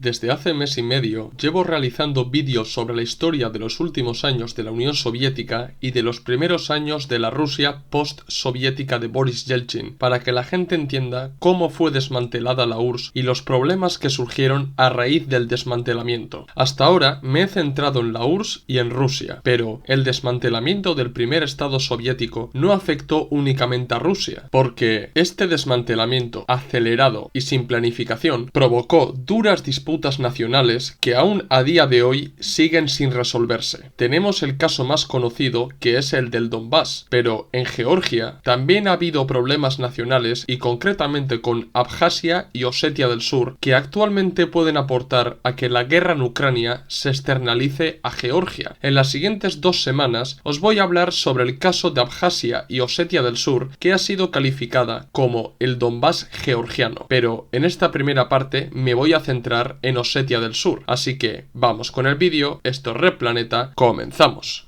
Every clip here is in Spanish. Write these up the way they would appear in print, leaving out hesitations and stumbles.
Desde hace mes y medio llevo realizando vídeos sobre la historia de los últimos años de la Unión Soviética y de los primeros años de la Rusia post-soviética de Boris Yeltsin, para que la gente entienda cómo fue desmantelada la URSS y los problemas que surgieron a raíz del desmantelamiento. Hasta ahora me he centrado en la URSS y en Rusia, pero el desmantelamiento del primer estado soviético no afectó únicamente a Rusia, porque este desmantelamiento acelerado y sin planificación provocó duras disputas nacionales que aún a día de hoy siguen sin resolverse. Tenemos el caso más conocido, que es el del Donbass, pero en Georgia también ha habido problemas nacionales y concretamente con Abjasia y Osetia del Sur, que actualmente pueden aportar a que la guerra en Ucrania se externalice a Georgia. En las siguientes 2 semanas os voy a hablar sobre el caso de Abjasia y Osetia del Sur, que ha sido calificada como el Donbass georgiano, pero en esta primera parte me voy a centrar en Osetia del Sur. Así que vamos con el vídeo. Esto es Red Planeta, comenzamos.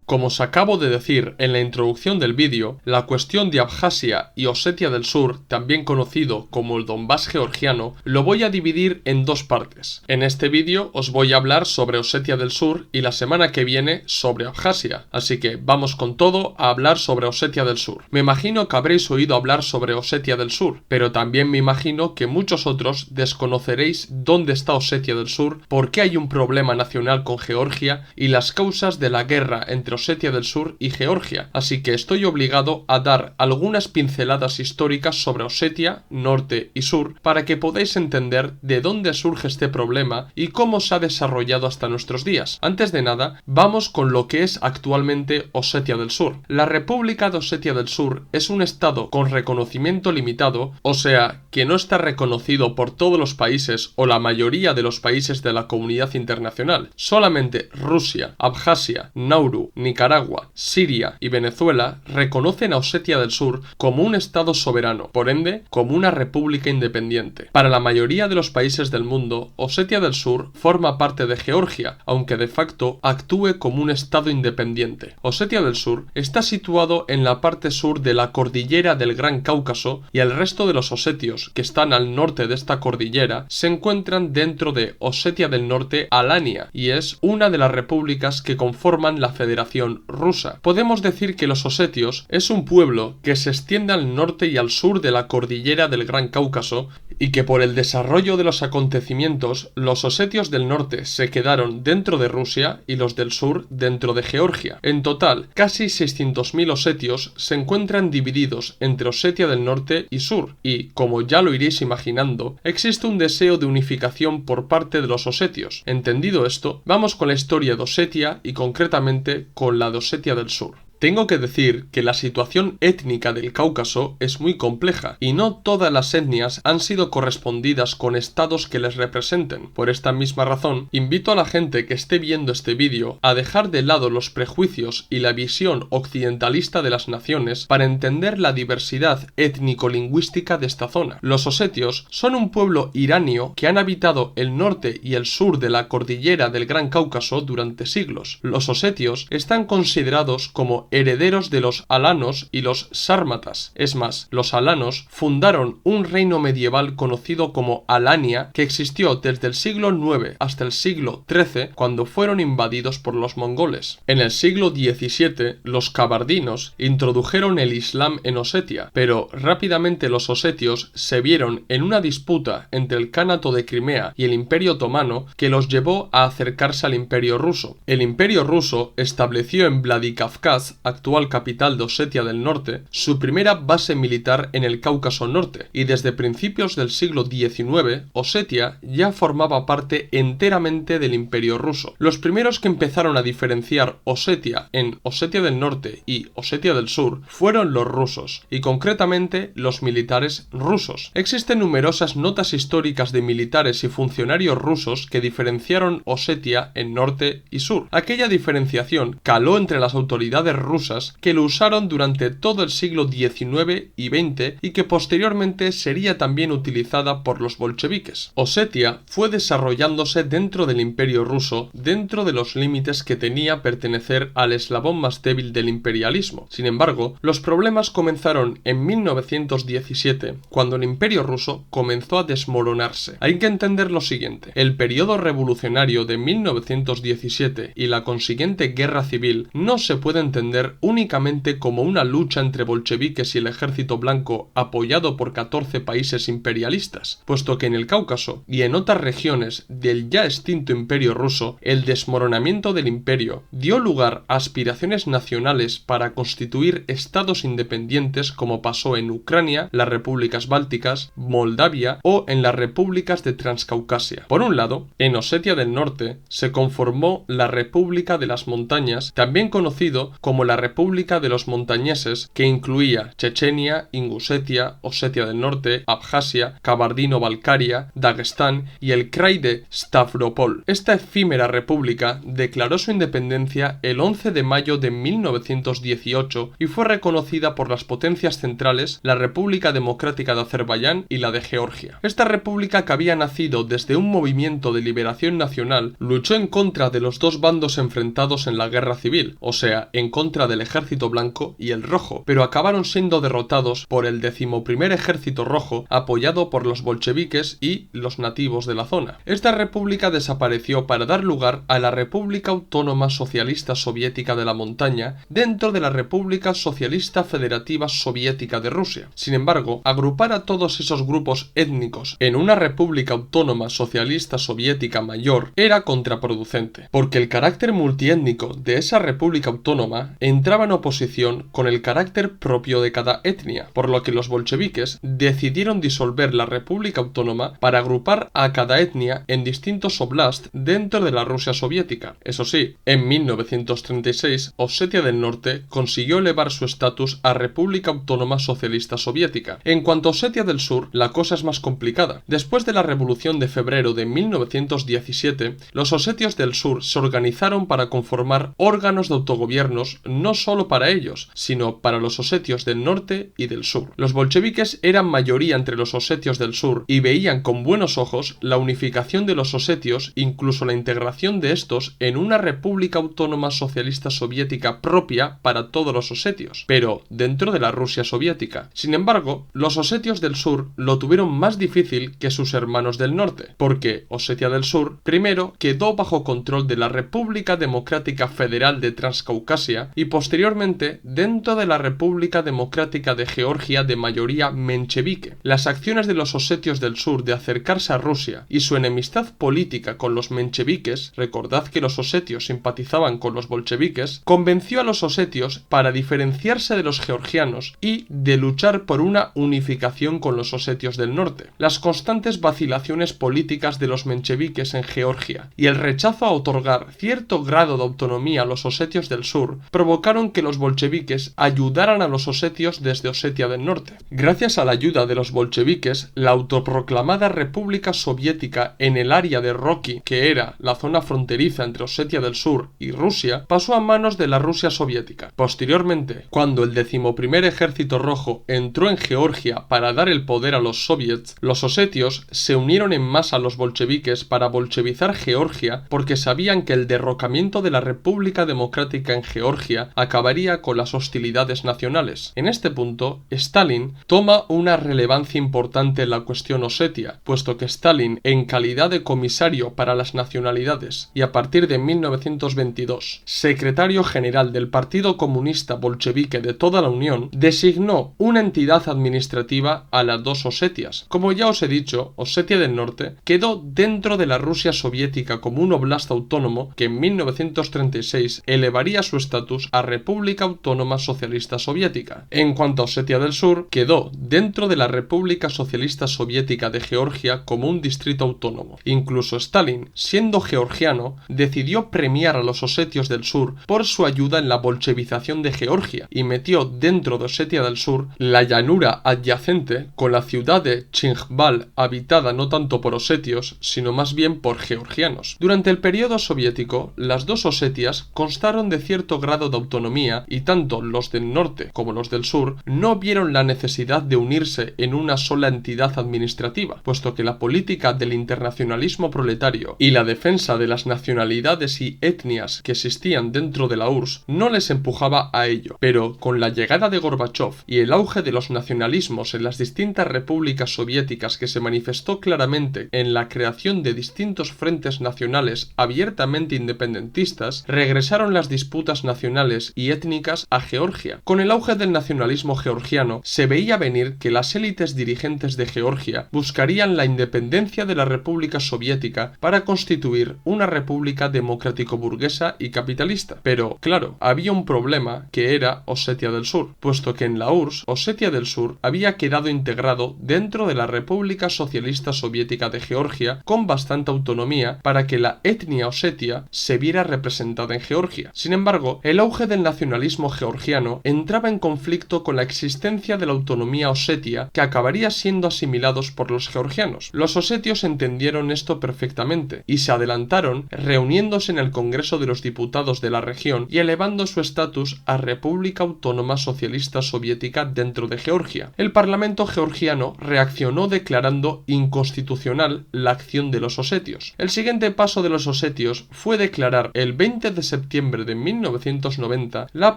Como os acabo de decir en la introducción del vídeo, la cuestión de Abjasia y Osetia del Sur, también conocido como el Donbass georgiano, lo voy a dividir en 2 partes. En este vídeo os voy a hablar sobre Osetia del Sur y la semana que viene sobre Abjasia, así que vamos con todo a hablar sobre Osetia del Sur. Me imagino que habréis oído hablar sobre Osetia del Sur, pero también me imagino que muchos otros desconoceréis dónde está Osetia del Sur, por qué hay un problema nacional con Georgia y las causas de la guerra entre Osetia del Sur y Georgia, así que estoy obligado a dar algunas pinceladas históricas sobre Osetia, Norte y Sur, para que podáis entender de dónde surge este problema y cómo se ha desarrollado hasta nuestros días. Antes de nada, vamos con lo que es actualmente Osetia del Sur. La República de Osetia del Sur es un estado con reconocimiento limitado, o sea, que no está reconocido por todos los países o la mayoría de los países de la comunidad internacional. Solamente Rusia, Abjasia, Nauru, Nicaragua, Siria y Venezuela reconocen a Osetia del Sur como un estado soberano, por ende, como una república independiente. Para la mayoría de los países del mundo, Osetia del Sur forma parte de Georgia, aunque de facto actúe como un estado independiente. Osetia del Sur está situado en la parte sur de la cordillera del Gran Cáucaso y el resto de los osetios que están al norte de esta cordillera se encuentran dentro de Osetia del Norte Alania y es una de las repúblicas que conforman la Federación Rusa. Podemos decir que los osetios es un pueblo que se extiende al norte y al sur de la cordillera del Gran Cáucaso y que por el desarrollo de los acontecimientos los osetios del norte se quedaron dentro de Rusia y los del sur dentro de Georgia. En total, casi 600.000 osetios se encuentran divididos entre Osetia del Norte y Sur y, como ya lo iréis imaginando, existe un deseo de unificación por parte de los osetios. Entendido esto, vamos con la historia de Osetia y concretamente con la de Osetia del Sur. Tengo que decir que la situación étnica del Cáucaso es muy compleja y no todas las etnias han sido correspondidas con estados que les representen. Por esta misma razón, invito a la gente que esté viendo este vídeo a dejar de lado los prejuicios y la visión occidentalista de las naciones para entender la diversidad étnico-lingüística de esta zona. Los osetios son un pueblo iranio que han habitado el norte y el sur de la cordillera del Gran Cáucaso durante siglos. Los osetios están considerados como herederos de los alanos y los sármatas. Es más, los alanos fundaron un reino medieval conocido como Alania que existió desde el siglo IX hasta el siglo XIII cuando fueron invadidos por los mongoles. En el siglo XVII, los kabardinos introdujeron el Islam en Osetia, pero rápidamente los osetios se vieron en una disputa entre el Kanato de Crimea y el Imperio Otomano que los llevó a acercarse al Imperio Ruso. El Imperio Ruso estableció en Vladikavkaz, actual capital de Osetia del Norte, su primera base militar en el Cáucaso Norte, y desde principios del siglo XIX, Osetia ya formaba parte enteramente del Imperio Ruso. Los primeros que empezaron a diferenciar Osetia en Osetia del Norte y Osetia del Sur fueron los rusos, y concretamente los militares rusos. Existen numerosas notas históricas de militares y funcionarios rusos que diferenciaron Osetia en Norte y Sur. Aquella diferenciación caló entre las autoridades rusas que lo usaron durante todo el siglo XIX y XX y que posteriormente sería también utilizada por los bolcheviques. Osetia fue desarrollándose dentro del Imperio ruso, dentro de los límites que tenía pertenecer al eslabón más débil del imperialismo. Sin embargo, los problemas comenzaron en 1917, cuando el Imperio ruso comenzó a desmoronarse. Hay que entender lo siguiente: el periodo revolucionario de 1917 y la consiguiente guerra civil no se puede entender únicamente como una lucha entre bolcheviques y el ejército blanco apoyado por 14 países imperialistas, puesto que en el Cáucaso y en otras regiones del ya extinto Imperio ruso, el desmoronamiento del imperio dio lugar a aspiraciones nacionales para constituir estados independientes, como pasó en Ucrania, las repúblicas bálticas, Moldavia o en las repúblicas de Transcaucasia. Por un lado, en Osetia del Norte se conformó la República de las Montañas, también conocido como la República de los Montañeses, que incluía Chechenia, Ingusetia, Osetia del Norte, Abjasia, Kabardino-Balkaria, Dagestán y el Krai de Stavropol. Esta efímera república declaró su independencia el 11 de mayo de 1918 y fue reconocida por las potencias centrales, la República Democrática de Azerbaiyán y la de Georgia. Esta república, que había nacido desde un movimiento de liberación nacional, luchó en contra de los dos bandos enfrentados en la guerra civil, o sea, en contra del ejército blanco y el rojo, pero acabaron siendo derrotados por el 11º Ejército Rojo, apoyado por los bolcheviques y los nativos de la zona. Esta república desapareció para dar lugar a la República Autónoma Socialista Soviética de la Montaña, dentro de la República Socialista Federativa Soviética de Rusia. Sin embargo, agrupar a todos esos grupos étnicos en una República Autónoma Socialista Soviética mayor era contraproducente, porque el carácter multiétnico de esa República Autónoma entraba en oposición con el carácter propio de cada etnia, por lo que los bolcheviques decidieron disolver la República Autónoma para agrupar a cada etnia en distintos oblasts dentro de la Rusia soviética. Eso sí, en 1936, Osetia del Norte consiguió elevar su estatus a República Autónoma Socialista Soviética. En cuanto a Osetia del Sur, la cosa es más complicada. Después de la Revolución de febrero de 1917, los osetios del sur se organizaron para conformar órganos de autogobiernos no solo para ellos, sino para los osetios del norte y del sur. Los bolcheviques eran mayoría entre los osetios del sur y veían con buenos ojos la unificación de los osetios, incluso la integración de estos en una República Autónoma Socialista Soviética propia para todos los osetios, pero dentro de la Rusia soviética. Sin embargo, los osetios del sur lo tuvieron más difícil que sus hermanos del norte, porque Osetia del Sur primero quedó bajo control de la República Democrática Federal de Transcaucasia y posteriormente dentro de la República Democrática de Georgia de mayoría menchevique. Las acciones de los osetios del sur de acercarse a Rusia y su enemistad política con los mencheviques, recordad que los osetios simpatizaban con los bolcheviques, convenció a los osetios para diferenciarse de los georgianos y de luchar por una unificación con los osetios del norte. Las constantes vacilaciones políticas de los mencheviques en Georgia y el rechazo a otorgar cierto grado de autonomía a los osetios del sur provocaron que los bolcheviques ayudaran a los osetios desde Osetia del Norte. Gracias a la ayuda de los bolcheviques, la autoproclamada República Soviética en el área de Rocky, que era la zona fronteriza entre Osetia del Sur y Rusia, pasó a manos de la Rusia soviética. Posteriormente, cuando el 11º Ejército Rojo entró en Georgia para dar el poder a los soviets, los osetios se unieron en masa a los bolcheviques para bolchevizar Georgia, porque sabían que el derrocamiento de la República Democrática en Georgia acabaría con las hostilidades nacionales. En este punto, Stalin toma una relevancia importante en la cuestión osetia, puesto que Stalin, en calidad de comisario para las nacionalidades y a partir de 1922, secretario general del Partido Comunista Bolchevique de toda la Unión, designó una entidad administrativa a las dos Osetias. Como ya os he dicho, Osetia del Norte quedó dentro de la Rusia soviética como un oblast autónomo que en 1936 elevaría su estatus a República Autónoma Socialista Soviética. En cuanto a Osetia del Sur, quedó dentro de la República Socialista Soviética de Georgia como un distrito autónomo. Incluso Stalin, siendo georgiano, decidió premiar a los osetios del sur por su ayuda en la bolchevización de Georgia y metió dentro de Osetia del Sur la llanura adyacente con la ciudad de Chinkhval, habitada no tanto por osetios, sino más bien por georgianos. Durante el periodo soviético, las dos Osetias constaron de cierto grado de de autonomía y tanto los del norte como los del sur no vieron la necesidad de unirse en una sola entidad administrativa, puesto que la política del internacionalismo proletario y la defensa de las nacionalidades y etnias que existían dentro de la URSS no les empujaba a ello. Pero con la llegada de Gorbachov y el auge de los nacionalismos en las distintas repúblicas soviéticas, que se manifestó claramente en la creación de distintos frentes nacionales abiertamente independentistas, regresaron las disputas nacionales y étnicas a Georgia. Con el auge del nacionalismo georgiano se veía venir que las élites dirigentes de Georgia buscarían la independencia de la República Soviética para constituir una república democrático-burguesa y capitalista. Pero, claro, había un problema, que era Osetia del Sur, puesto que en la URSS, Osetia del Sur había quedado integrado dentro de la República Socialista Soviética de Georgia con bastante autonomía para que la etnia osetia se viera representada en Georgia. Sin embargo, el auge del nacionalismo georgiano entraba en conflicto con la existencia de la autonomía osetia, que acabaría siendo asimilados por los georgianos. Los osetios entendieron esto perfectamente y se adelantaron, reuniéndose en el Congreso de los Diputados de la región y elevando su estatus a República Autónoma Socialista Soviética dentro de Georgia. El Parlamento georgiano reaccionó declarando inconstitucional la acción de los osetios. El siguiente paso de los osetios fue declarar el 20 de septiembre de 1990 la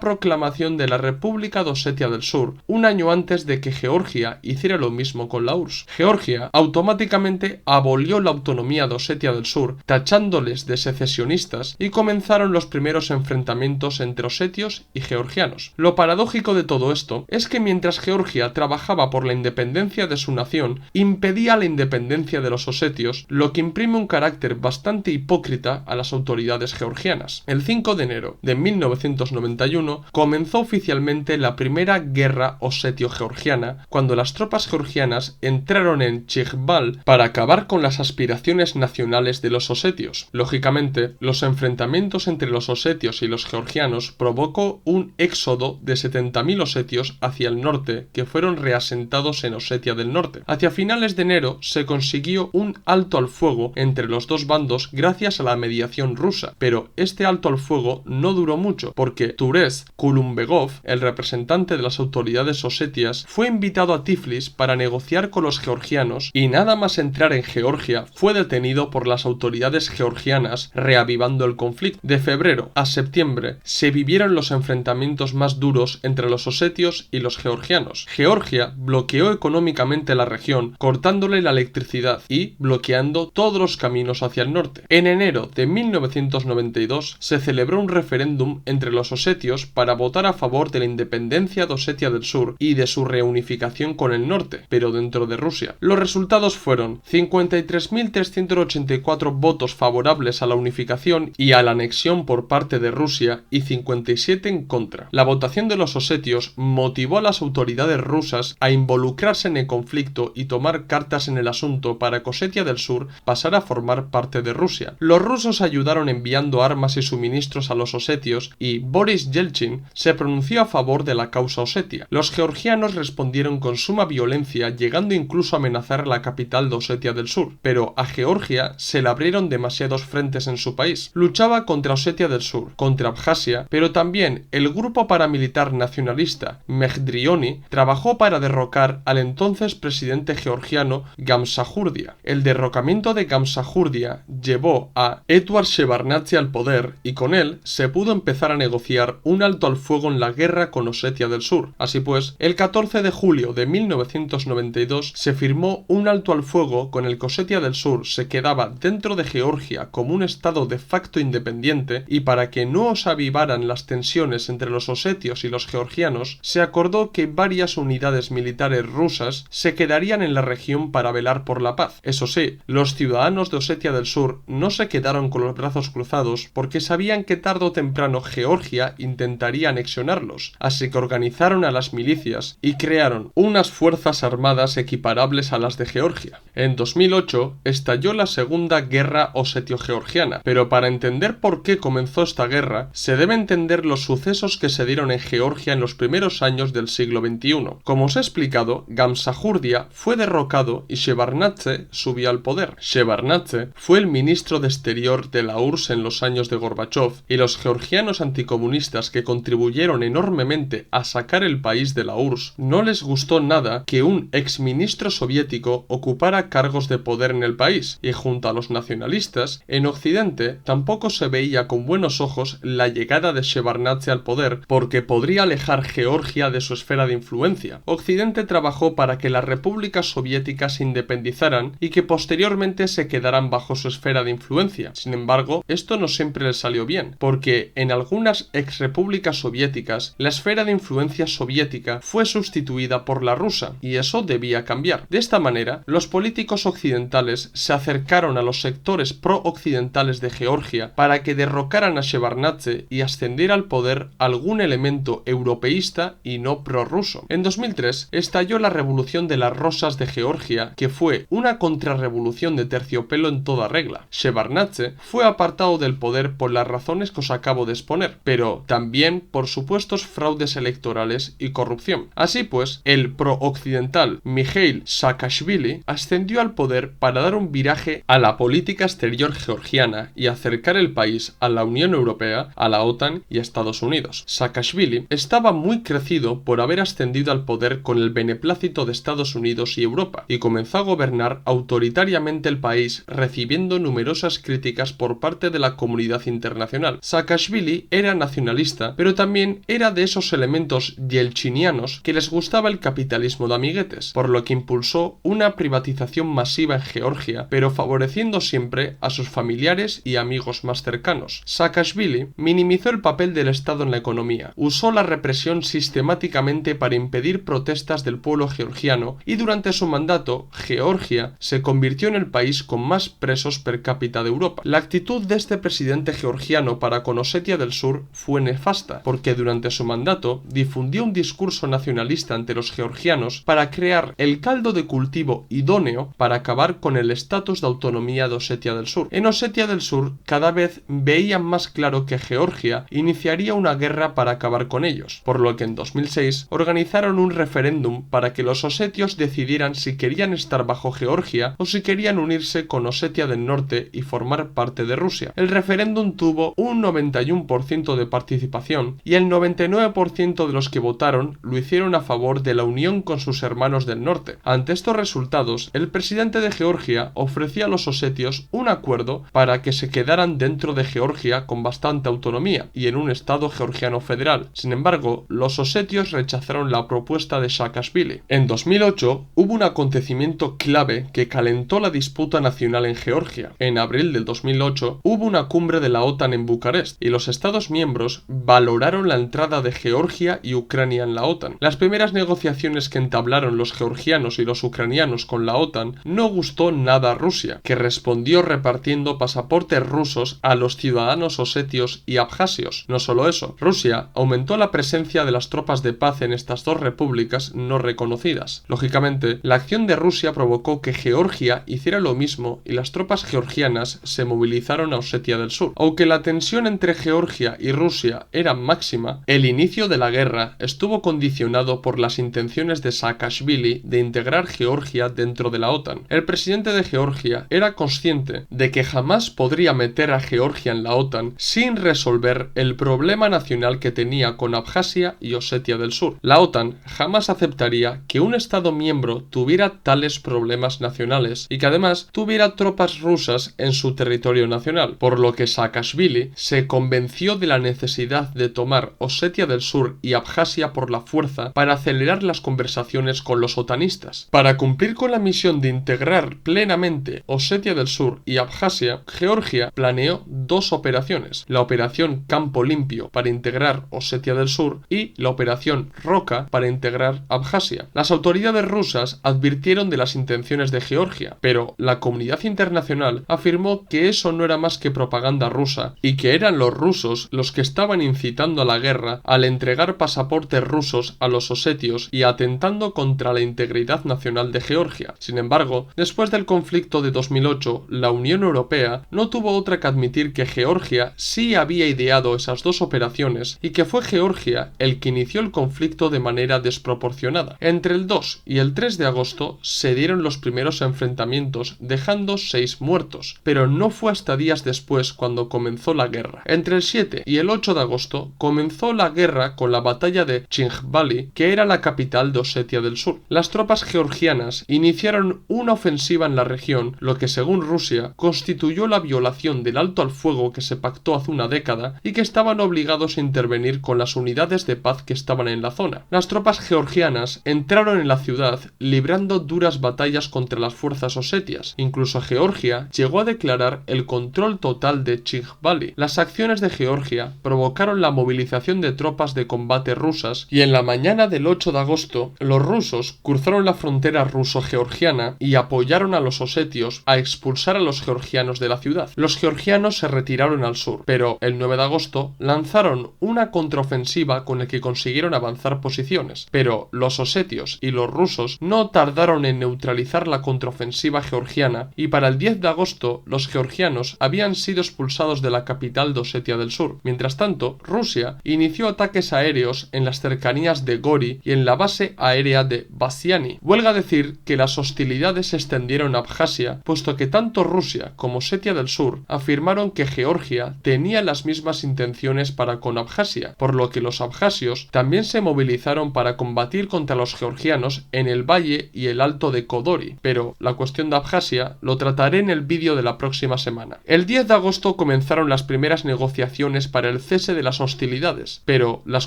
proclamación de la República de Osetia del Sur, un año antes de que Georgia hiciera lo mismo con la URSS. Georgia automáticamente abolió la autonomía de Osetia del Sur, tachándoles de secesionistas, y comenzaron los primeros enfrentamientos entre osetios y georgianos. Lo paradójico de todo esto es que mientras Georgia trabajaba por la independencia de su nación, impedía la independencia de los osetios, lo que imprime un carácter bastante hipócrita a las autoridades georgianas. El 5 de enero de 1991 comenzó oficialmente la primera guerra osetio-georgiana, cuando las tropas georgianas entraron en Chikhval para acabar con las aspiraciones nacionales de los osetios. Lógicamente, los enfrentamientos entre los osetios y los georgianos provocó un éxodo de 70.000 osetios hacia el norte, que fueron reasentados en Osetia del Norte. Hacia finales de enero se consiguió un alto al fuego entre los dos bandos gracias a la mediación rusa, pero este alto al fuego no duró mucho, porque Túrez Kulumbegov, el representante de las autoridades osetias, fue invitado a Tiflis para negociar con los georgianos y nada más entrar en Georgia fue detenido por las autoridades georgianas, reavivando el conflicto. De febrero a septiembre se vivieron los enfrentamientos más duros entre los osetios y los georgianos. Georgia bloqueó económicamente la región, cortándole la electricidad y bloqueando todos los caminos hacia el norte. En enero de 1992 se celebró un referéndum entre los osetios para votar a favor de la independencia de Osetia del Sur y de su reunificación con el norte, pero dentro de Rusia. Los resultados fueron 53.384 votos favorables a la unificación y a la anexión por parte de Rusia y 57 en contra. La votación de los osetios motivó a las autoridades rusas a involucrarse en el conflicto y tomar cartas en el asunto para que Osetia del Sur pasara a formar parte de Rusia. Los rusos ayudaron enviando armas y suministros a los osetios y Boris Yeltsin se pronunció a favor de la causa osetia. Los georgianos respondieron con suma violencia, llegando incluso a amenazar la capital de Osetia del Sur, pero a Georgia se le abrieron demasiados frentes en su país. Luchaba contra Osetia del Sur, contra Abjasia, pero también el grupo paramilitar nacionalista Meghdrioni trabajó para derrocar al entonces presidente georgiano Gamsajurdia. El derrocamiento de Gamsajurdia llevó a Eduard Shevardnadze al poder y con él se pudo empezar a negociar un alto al fuego en la guerra con Osetia del Sur. Así pues, el 14 de julio de 1992 se firmó un alto al fuego con el que Osetia del Sur se quedaba dentro de Georgia como un estado de facto independiente, y para que no se avivaran las tensiones entre los osetios y los georgianos, se acordó que varias unidades militares rusas se quedarían en la región para velar por la paz. Eso sí, los ciudadanos de Osetia del Sur no se quedaron con los brazos cruzados, porque sabían que tarde o temprano Georgia intentaría anexionarlos, así que organizaron a las milicias y crearon unas fuerzas armadas equiparables a las de Georgia. En 2008 estalló la Segunda Guerra Osetio-Georgiana, pero para entender por qué comenzó esta guerra, se debe entender los sucesos que se dieron en Georgia en los primeros años del siglo XXI. Como os he explicado, Gamsajurdia fue derrocado y Shevardnadze subió al poder. Shevardnadze fue el ministro de Exterior de la URSS en los años de Gorbachov, y los georgianos anticomunistas que contribuyeron enormemente a sacar el país de la URSS, no les gustó nada que un exministro soviético ocupara cargos de poder en el país, y junto a los nacionalistas, en Occidente tampoco se veía con buenos ojos la llegada de Shevardnadze al poder porque podría alejar Georgia de su esfera de influencia. Occidente trabajó para que las repúblicas soviéticas se independizaran y que posteriormente se quedaran bajo su esfera de influencia. Sin embargo, esto no siempre les salió bien, porque en algunas exrepúblicas soviéticas la esfera de influencia soviética fue sustituida por la rusa, y eso debía cambiar. De esta manera, los políticos occidentales se acercaron a los sectores pro-occidentales de Georgia para que derrocaran a Shevardnadze y ascendiera al poder algún elemento europeísta y no prorruso. En 2003 estalló la Revolución de las Rosas de Georgia, que fue una contrarrevolución de terciopelo en toda regla. Shevardnadze fue apartado del poder por las razones que os acabo de exponer, pero también por supuestos fraudes electorales y corrupción. Así pues, el pro-occidental Mikhail Saakashvili ascendió al poder para dar un viraje a la política exterior georgiana y acercar el país a la Unión Europea, a la OTAN y a Estados Unidos. Saakashvili estaba muy crecido por haber ascendido al poder con el beneplácito de Estados Unidos y Europa, y comenzó a gobernar autoritariamente el país, recibiendo numerosas críticas por parte de la comunidad internacional. Saakashvili era nacionalista, pero también era de esos elementos yeltsinianos que les gustaba el capitalismo de amiguetes, por lo que impulsó una privatización masiva en Georgia, pero favoreciendo siempre a sus familiares y amigos más cercanos. Saakashvili minimizó el papel del Estado en la economía, usó la represión sistemáticamente para impedir protestas del pueblo georgiano, y durante su mandato, Georgia se convirtió en el país con más presos per cápita de Europa. La actitud de este presidente georgiano para con Osetia del Sur fue nefasta, porque durante su mandato difundió un discurso nacionalista ante los georgianos para crear el caldo de cultivo idóneo para acabar con el estatus de autonomía de Osetia del Sur. En Osetia del Sur cada vez veían más claro que Georgia iniciaría una guerra para acabar con ellos, por lo que en 2006 organizaron un referéndum para que los osetios decidieran si querían estar bajo Georgia o si querían unirse con Osetia del Norte y formar parte de Rusia. El referéndum tuvo un 91% de participación y el 99% de los que votaron lo hicieron a favor de la unión con sus hermanos del norte. Ante estos resultados, el presidente de Georgia ofrecía a los osetios un acuerdo para que se quedaran dentro de Georgia con bastante autonomía y en un estado georgiano federal. Sin embargo, los osetios rechazaron la propuesta de Saakashvili. En 2008 hubo un acontecimiento clave que calentó la disputa nacional en Georgia. En abril del 2008 hubo una cumbre de la OTAN en Bucarest y los estados miembros valoraron la entrada de Georgia y Ucrania en la OTAN. Las primeras negociaciones que entablaron los georgianos y los ucranianos con la OTAN no gustó nada a Rusia, que respondió repartiendo pasaportes rusos a los ciudadanos osetios y abjasios. No solo eso, Rusia aumentó la presencia de las tropas de paz en estas dos repúblicas no reconocidas. Lógicamente, la acción de Rusia provocó que Georgia hiciera lo mismo y las tropas georgianas se movilizaron a Osetia del Sur. Aunque la tensión entre Georgia y Rusia era máxima, el inicio de la guerra estuvo condicionado por las intenciones de Saakashvili de integrar Georgia dentro de la OTAN. El presidente de Georgia era consciente de que jamás podría meter a Georgia en la OTAN sin resolver el problema nacional que tenía con Abjasia y Osetia del Sur. La OTAN jamás aceptaría que un estado miembro tuviera tales problemas nacionales y que además tuviera tropas rusas en su territorio nacional, por lo que Saakashvili se convenció de la necesidad de tomar Osetia del Sur y Abjasia por la fuerza para acelerar las conversaciones con los otanistas. Para cumplir con la misión de integrar plenamente Osetia del Sur y Abjasia, Georgia planeó dos operaciones: la operación Campo Limpio para integrar Osetia del Sur y la operación Roca para integrar Abjasia. Las autoridades rusas advirtieron de las intenciones de Georgia, pero la comunidad internacional afirmó que eso no era más que propaganda rusa y que eran los rusos los que estaban incitando a la guerra al entregar pasaportes rusos a los osetios y atentando contra la integridad nacional de Georgia. Sin embargo, después del conflicto de 2008, la Unión Europea no tuvo otra que admitir que Georgia sí había ideado esas dos operaciones y que fue Georgia el que inició el conflicto de manera desproporcionada. Entre el 2 y el 3 de agosto se dieron los primeros enfrentamientos, dejando 6 muertos, pero no fue hasta días después cuando comenzó la guerra. Entre el 7 y y el 8 de agosto comenzó la guerra con la batalla de Tskhinvali, que era la capital de Osetia del Sur. Las tropas georgianas iniciaron una ofensiva en la región, lo que según Rusia constituyó la violación del alto al fuego que se pactó hace una década y que estaban obligados a intervenir con las unidades de paz que estaban en la zona. Las tropas georgianas entraron en la ciudad librando duras batallas contra las fuerzas osetias. Incluso Georgia llegó a declarar el control total de Tskhinvali. Las acciones de Georgia provocaron la movilización de tropas de combate rusas y en la mañana del 8 de agosto los rusos cruzaron la frontera ruso-georgiana y apoyaron a los osetios a expulsar a los georgianos de la ciudad. Los georgianos se retiraron al sur, pero el 9 de agosto lanzaron una contraofensiva con la que consiguieron avanzar posiciones, pero los osetios y los rusos no tardaron en neutralizar la contraofensiva georgiana y para el 10 de agosto los georgianos habían sido expulsados de la capital de Osetia del Sur. Mientras tanto, Rusia inició ataques aéreos en las cercanías de Gori y en la base aérea de Bassiani. Huelga decir que las hostilidades se extendieron a Abjasia, puesto que tanto Rusia como Osetia del Sur afirmaron que Georgia tenía las mismas intenciones para con Abjasia, por lo que los abjasios también se movilizaron para combatir contra los georgianos en el valle y el alto de Kodori, pero la cuestión de Abjasia lo trataré en el vídeo de la próxima semana. El 10 de agosto comenzaron las primeras negociaciones para el cese de las hostilidades, pero las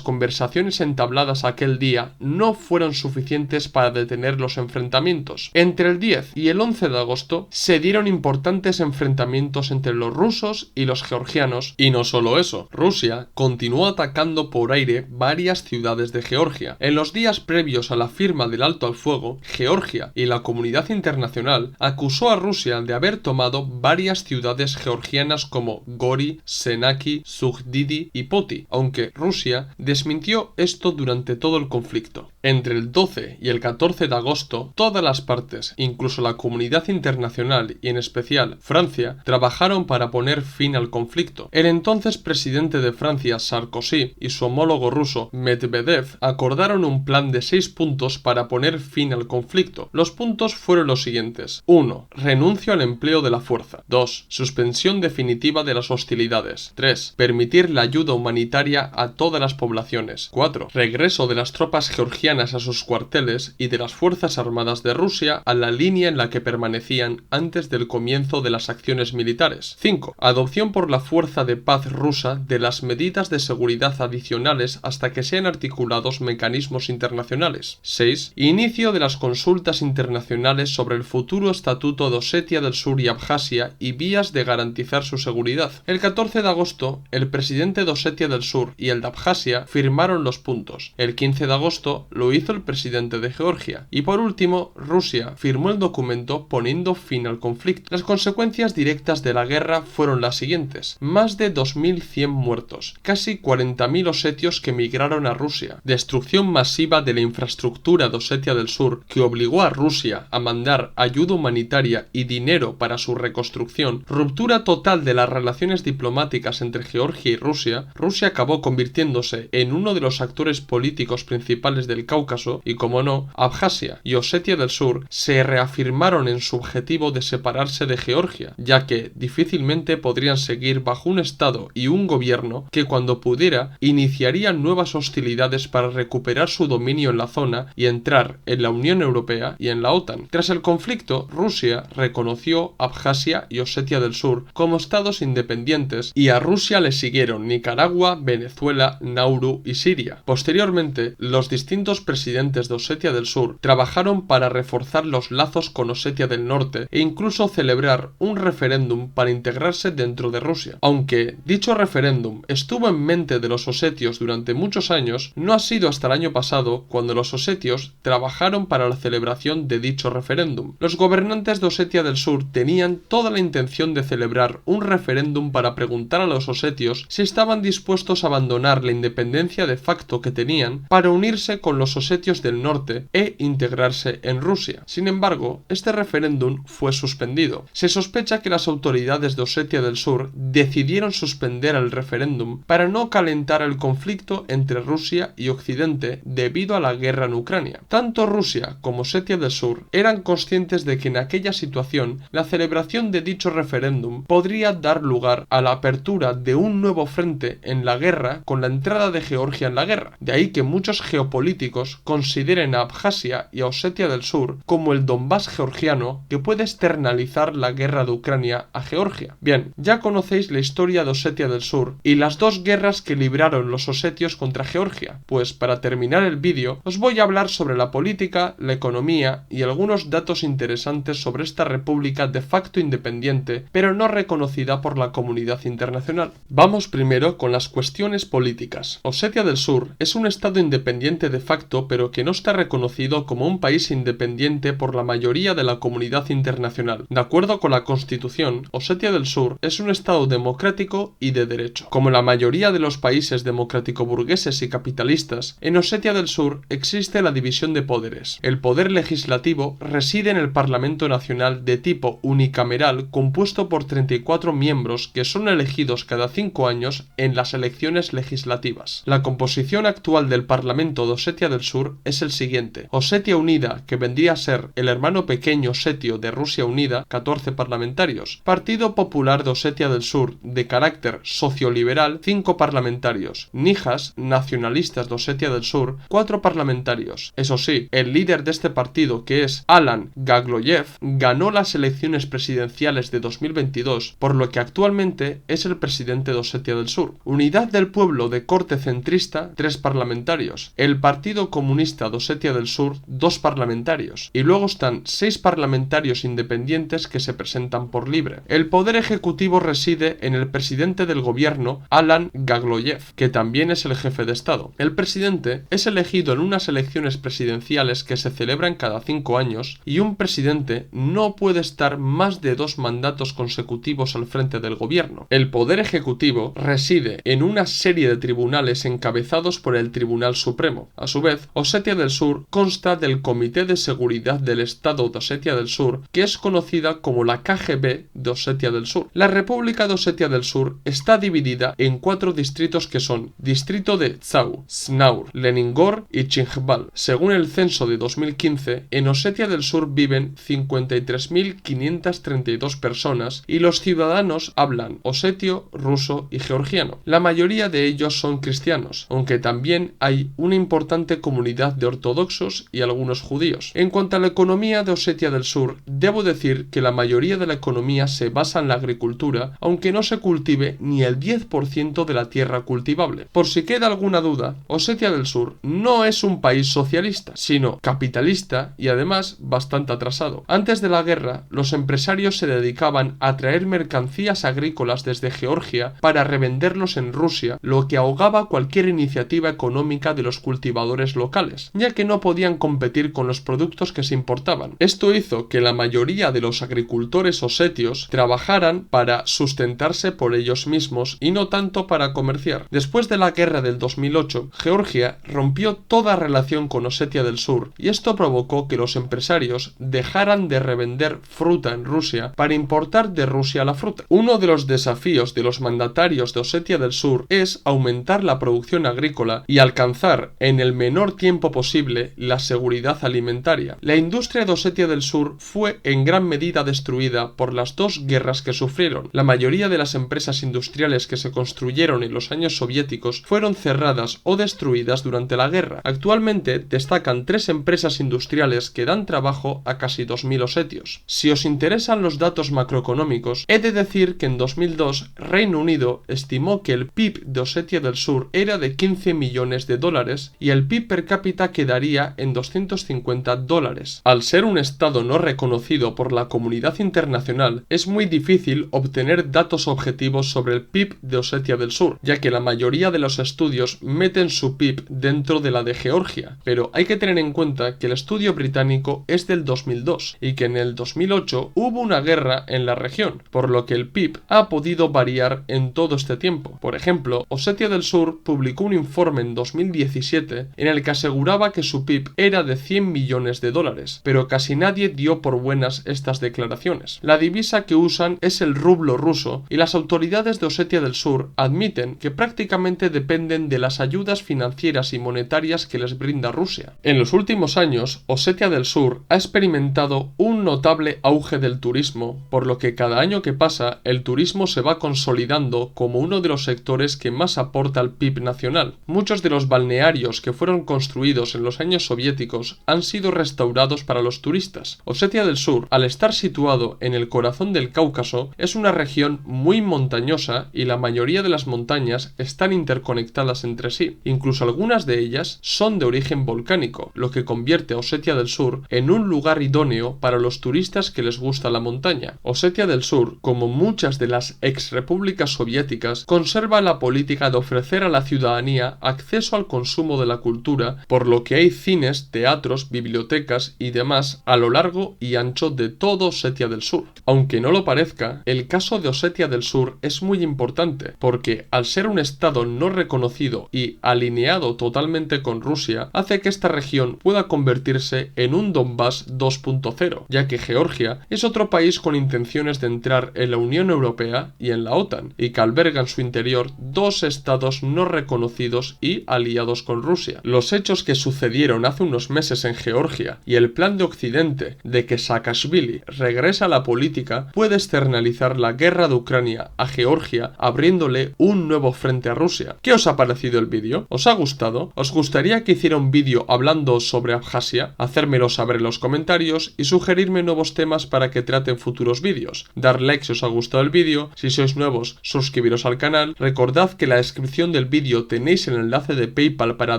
conversaciones entabladas aquel día no fueron suficientes para detener los enfrentamientos. Entre el 10 y el 11 de agosto se dieron importantes enfrentamientos entre los rusos y los georgianos, y no solo eso, Rusia continuó atacando por aire varias ciudades de Georgia. En los días previos a la firma del alto al fuego, Georgia y la comunidad internacional acusó a Rusia de haber tomado varias ciudades georgianas como Gori, Senaki, Sugdidi y Poti, aunque Rusia desmintió esto durante todo el conflicto. Entre el 12 y el 14 de agosto, todas las partes, incluso la comunidad internacional y en especial Francia, trabajaron para poner fin al conflicto. El entonces presidente de Francia, Sarkozy, y su homólogo ruso, Medvedev, acordaron un plan de 6 puntos para poner fin al conflicto. Los puntos fueron los siguientes: 1. Renuncio al empleo de la fuerza. 2. Suspensión definitiva de las hostilidades. 3. Permitir la ayuda humanitaria a todas las poblaciones. 4. Regreso de las tropas georgianas a sus cuarteles y de las fuerzas armadas de Rusia a la línea en la que permanecían antes del comienzo de las acciones militares. 5. Adopción por la fuerza de paz rusa de las medidas de seguridad adicionales hasta que sean articulados mecanismos internacionales. 6. Inicio de las consultas internacionales sobre el futuro estatuto de Osetia del Sur y Abjasia y vías de garantizar su seguridad. El 14 de agosto, el presidente de Osetia del Sur y el de Abjasia firmaron los puntos. El 15 de agosto lo hizo el presidente de Georgia. Y por último, Rusia firmó el documento poniendo fin al conflicto. Las consecuencias directas de la guerra fueron las siguientes: más de 2100 muertos, casi 40.000 osetios que migraron a Rusia, destrucción masiva de la infraestructura de Osetia del Sur que obligó a Rusia a mandar ayuda humanitaria y dinero para su reconstrucción, ruptura total de las relaciones diplomáticas entre Georgia y Rusia. Rusia acabó convirtiéndose en uno de los actores políticos principales del Cáucaso y, como no, Abjasia y Osetia del Sur se reafirmaron en su objetivo de separarse de Georgia, ya que difícilmente podrían seguir bajo un estado y un gobierno que, cuando pudiera, iniciaría nuevas hostilidades para recuperar su dominio en la zona y entrar en la Unión Europea y en la OTAN. Tras el conflicto, Rusia reconoció Abjasia y Osetia del Sur como estados independientes y a Rusia le siguieron Nicaragua, Venezuela, Nauru y Siria. Posteriormente, los distintos presidentes de Osetia del Sur trabajaron para reforzar los lazos con Osetia del Norte e incluso celebrar un referéndum para integrarse dentro de Rusia. Aunque dicho referéndum estuvo en mente de los osetios durante muchos años, no ha sido hasta el año pasado cuando los osetios trabajaron para la celebración de dicho referéndum. Los gobernantes de Osetia del Sur tenían toda la intención de celebrar un referéndum para preguntar a los osetios si estaban dispuestos a abandonar la independencia de facto que tenían para unirse con los los osetios del norte e integrarse en Rusia. Sin embargo, este referéndum fue suspendido. Se sospecha que las autoridades de Osetia del Sur decidieron suspender el referéndum para no calentar el conflicto entre Rusia y Occidente debido a la guerra en Ucrania. Tanto Rusia como Osetia del Sur eran conscientes de que en aquella situación la celebración de dicho referéndum podría dar lugar a la apertura de un nuevo frente en la guerra con la entrada de Georgia en la guerra. De ahí que muchos geopolíticos consideren a Abjasia y a Osetia del Sur como el Donbass georgiano que puede externalizar la guerra de Ucrania a Georgia. Bien, ya conocéis la historia de Osetia del Sur y las dos guerras que libraron los osetios contra Georgia. Pues para terminar el vídeo os voy a hablar sobre la política, la economía y algunos datos interesantes sobre esta república de facto independiente pero no reconocida por la comunidad internacional. Vamos primero con las cuestiones políticas. Osetia del Sur es un estado independiente de facto pero que no está reconocido como un país independiente por la mayoría de la comunidad internacional. De acuerdo con la Constitución, Osetia del Sur es un estado democrático y de derecho. Como la mayoría de los países democrático-burgueses y capitalistas, en Osetia del Sur existe la división de poderes. El poder legislativo reside en el Parlamento Nacional de tipo unicameral compuesto por 34 miembros que son elegidos cada 5 años en las elecciones legislativas. La composición actual del Parlamento de Osetia del Sur es el siguiente: Osetia Unida, que vendría a ser el hermano pequeño osetio de Rusia Unida, 14 parlamentarios. Partido Popular de Osetia del Sur, de carácter socioliberal, 5 parlamentarios. Nijas, nacionalistas de Osetia del Sur, 4 parlamentarios. Eso sí, el líder de este partido, que es Alan Gagloyev, ganó las elecciones presidenciales de 2022, por lo que actualmente es el presidente de Osetia del Sur. Unidad del Pueblo, de corte centrista, 3 parlamentarios. El Partido Comunista de Osetia del Sur, 2 parlamentarios. Y luego están 6 parlamentarios independientes que se presentan por libre. El poder ejecutivo reside en el presidente del gobierno, Alan Gagloyev, que también es el jefe de Estado. El presidente es elegido en unas elecciones presidenciales que se celebran cada 5 años y un presidente no puede estar más de 2 mandatos consecutivos al frente del gobierno. El poder ejecutivo reside en una serie de tribunales encabezados por el Tribunal Supremo. A su vez, Osetia del Sur consta del Comité de Seguridad del Estado de Osetia del Sur, que es conocida como la KGB de Osetia del Sur. La República de Osetia del Sur está dividida en 4 distritos que son Distrito de Tsau, Snaur, Leningor y Chinkhval. Según el censo de 2015, en Osetia del Sur viven 53.532 personas y los ciudadanos hablan osetio, ruso y georgiano. La mayoría de ellos son cristianos, aunque también hay una importante comunidad de ortodoxos y algunos judíos. En cuanto a la economía de Osetia del Sur, debo decir que la mayoría de la economía se basa en la agricultura, aunque no se cultive ni el 10% de la tierra cultivable. Por si queda alguna duda, Osetia del Sur no es un país socialista, sino capitalista y además bastante atrasado. Antes de la guerra, los empresarios se dedicaban a traer mercancías agrícolas desde Georgia para revenderlos en Rusia, lo que ahogaba cualquier iniciativa económica de los cultivadores locales, ya que no podían competir con los productos que se importaban. Esto hizo que la mayoría de los agricultores osetios trabajaran para sustentarse por ellos mismos y no tanto para comerciar. Después de la guerra del 2008, Georgia rompió toda relación con Osetia del Sur y esto provocó que los empresarios dejaran de revender fruta en Rusia para importar de Rusia la fruta. Uno de los desafíos de los mandatarios de Osetia del Sur es aumentar la producción agrícola y alcanzar en el menor tiempo posible la seguridad alimentaria. La industria de Osetia del Sur fue en gran medida destruida por las 2 guerras que sufrieron. La mayoría de las empresas industriales que se construyeron en los años soviéticos fueron cerradas o destruidas durante la guerra. Actualmente destacan 3 empresas industriales que dan trabajo a casi 2.000 osetios. Si os interesan los datos macroeconómicos, he de decir que en 2002 Reino Unido estimó que el PIB de Osetia del Sur era de 15 millones de dólares y el PIB per cápita quedaría en 250 dólares. Al ser un estado no reconocido por la comunidad internacional, es muy difícil obtener datos objetivos sobre el PIB de Osetia del Sur, ya que la mayoría de los estudios meten su PIB dentro de la de Georgia, pero hay que tener en cuenta que el estudio británico es del 2002 y que en el 2008 hubo una guerra en la región, por lo que el PIB ha podido variar en todo este tiempo. Por ejemplo, Osetia del Sur publicó un informe en 2017 en el que aseguraba que su PIB era de 100 millones de dólares, pero casi nadie dio por buenas estas declaraciones. La divisa que usan es el rublo ruso y las autoridades de Osetia del Sur admiten que prácticamente dependen de las ayudas financieras y monetarias que les brinda Rusia. En los últimos años, Osetia del Sur ha experimentado un notable auge del turismo, por lo que cada año que pasa el turismo se va consolidando como uno de los sectores que más aporta al PIB nacional. Muchos de los balnearios que fueron construidos en los años soviéticos han sido restaurados para los turistas. Osetia del Sur, al estar situado en el corazón del Cáucaso, es una región muy montañosa y la mayoría de las montañas están interconectadas entre sí. Incluso algunas de ellas son de origen volcánico, lo que convierte a Osetia del Sur en un lugar idóneo para los turistas que les gusta la montaña. Osetia del Sur, como muchas de las exrepúblicas soviéticas, conserva la política de ofrecer a la ciudadanía acceso al consumo de la cultura, por lo que hay cines, teatros, bibliotecas y demás a lo largo y ancho de todo Osetia del Sur. Aunque no lo parezca, el caso de Osetia del Sur es muy importante, porque al ser un estado no reconocido y alineado totalmente con Rusia, hace que esta región pueda convertirse en un Donbass 2.0, ya que Georgia es otro país con intenciones de entrar en la Unión Europea y en la OTAN, y que alberga en su interior dos estados no reconocidos y aliados con Rusia. Los hechos que sucedieron hace unos meses en Georgia y el plan de Occidente de que Saakashvili regresa a la política puede externalizar la guerra de Ucrania a Georgia, abriéndole un nuevo frente a Rusia. ¿Qué os ha parecido el vídeo? ¿Os ha gustado? ¿Os gustaría que hiciera un vídeo hablando sobre Abjasia? Hacérmelo saber en los comentarios y sugerirme nuevos temas para que trate en futuros vídeos. Dar like si os ha gustado el vídeo, si sois nuevos suscribiros al canal, recordad que en la descripción del vídeo tenéis el enlace de PayPal para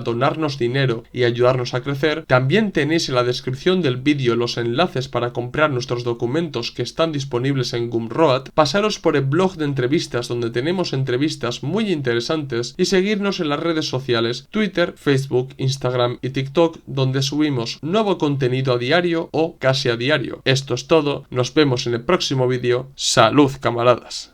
donarnos dinero y ayudarnos a crecer. También tenéis en la descripción del vídeo los enlaces para comprar nuestros documentos que están disponibles en Gumroad. Pasaros por el blog de entrevistas donde tenemos entrevistas muy interesantes y seguirnos en las redes sociales Twitter, Facebook, Instagram y TikTok, donde subimos nuevo contenido a diario o casi a diario. Esto es todo, nos vemos en el próximo vídeo. ¡Salud, camaradas!